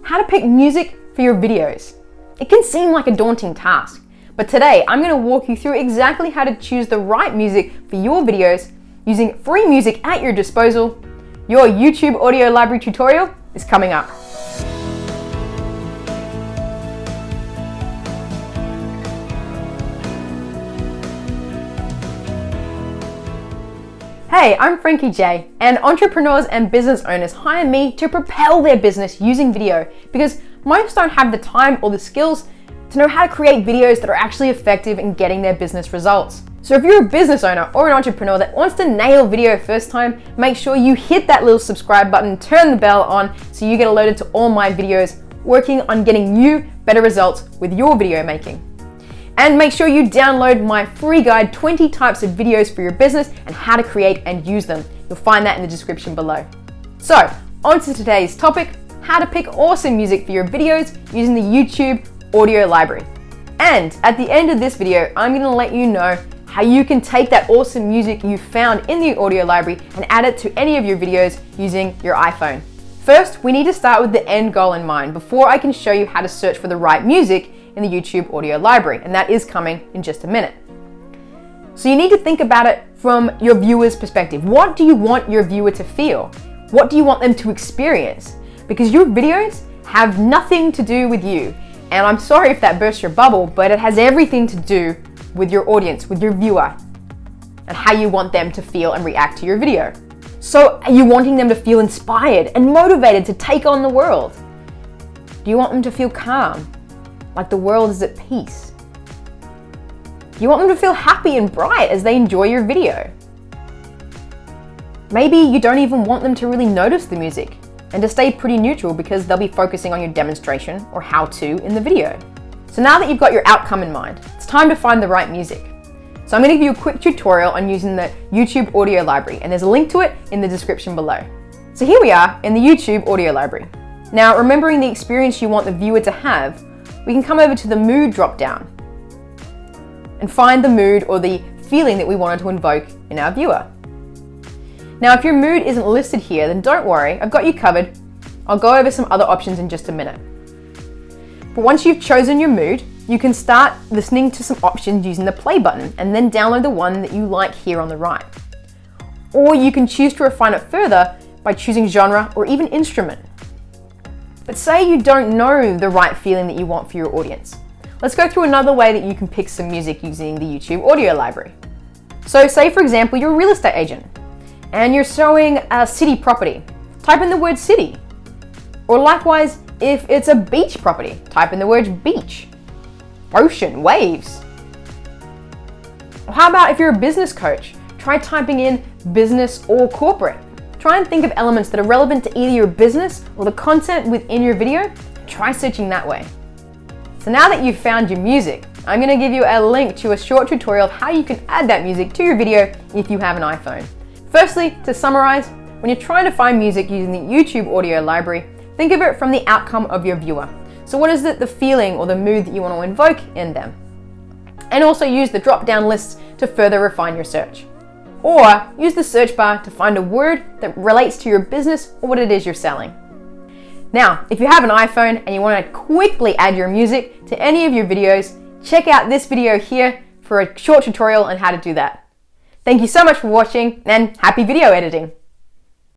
how to pick music for your videos. It can seem like a daunting task, but today I'm going to walk you through exactly how to choose the right music for your videos using free music at your disposal. Your YouTube audio library tutorial is coming up. Hey, I'm Frankie J, and entrepreneurs and business owners hire me to propel their business using video because most don't have the time or the skills to know how to create videos that are actually effective in getting their business results. So if you're a business owner or an entrepreneur that wants to nail video first time, make sure you hit that little subscribe button, turn the bell on so you get alerted to all my videos working on getting you better results with your video making. And make sure you download my free guide, 20 types of videos for your business and how to create and use them. You'll find that in the description below. So, on to today's topic, how to pick awesome music for your videos using the YouTube audio library. And at the end of this video, I'm gonna let you know how you can take that awesome music you found in the audio library and add it to any of your videos using your iPhone. First, we need to start with the end goal in mind before I can show you how to search for the right music in the YouTube audio library, and that is coming in just a minute. So you need to think about it from your viewer's perspective. What do you want your viewer to feel? What do you want them to experience? Because your videos have nothing to do with you. And I'm sorry if that bursts your bubble, but it has everything to do with your audience, with your viewer, and how you want them to feel and react to your video. So are you wanting them to feel inspired and motivated to take on the world? Do you want them to feel calm? Like the world is at peace? You want them to feel happy and bright as they enjoy your video. Maybe you don't even want them to really notice the music and to stay pretty neutral because they'll be focusing on your demonstration or how-to in the video. So now that you've got your outcome in mind, it's time to find the right music. So I'm going to give you a quick tutorial on using the YouTube audio library, and there's a link to it in the description below. So here we are in the YouTube audio library. Now, remembering the experience you want the viewer to have, we can come over to the mood drop-down and find the mood or the feeling that we wanted to invoke in our viewer. Now, if your mood isn't listed here, then don't worry, I've got you covered. I'll go over some other options in just a minute. But once you've chosen your mood, you can start listening to some options using the play button and then download the one that you like here on the right. Or you can choose to refine it further by choosing genre or even instrument. But say you don't know the right feeling that you want for your audience. Let's go through another way that you can pick some music using the YouTube audio library. So say for example, you're a real estate agent and you're showing a city property. Type in the word city. Or likewise, if it's a beach property, type in the word beach, ocean, waves. Or how about if you're a business coach? Try typing in business or corporate. Try and think of elements that are relevant to either your business or the content within your video. Try searching that way. So now that you've found your music, I'm going to give you a link to a short tutorial of how you can add that music to your video if you have an iPhone. Firstly, to summarize, when you're trying to find music using the YouTube audio library, think of it from the outcome of your viewer. So what is it, the feeling or the mood that you want to invoke in them? And also use the drop-down lists to further refine your search. Or use the search bar to find a word that relates to your business or what it is you're selling. Now, if you have an iPhone and you want to quickly add your music to any of your videos, check out this video here for a short tutorial on how to do that. Thank you so much for watching and happy video editing.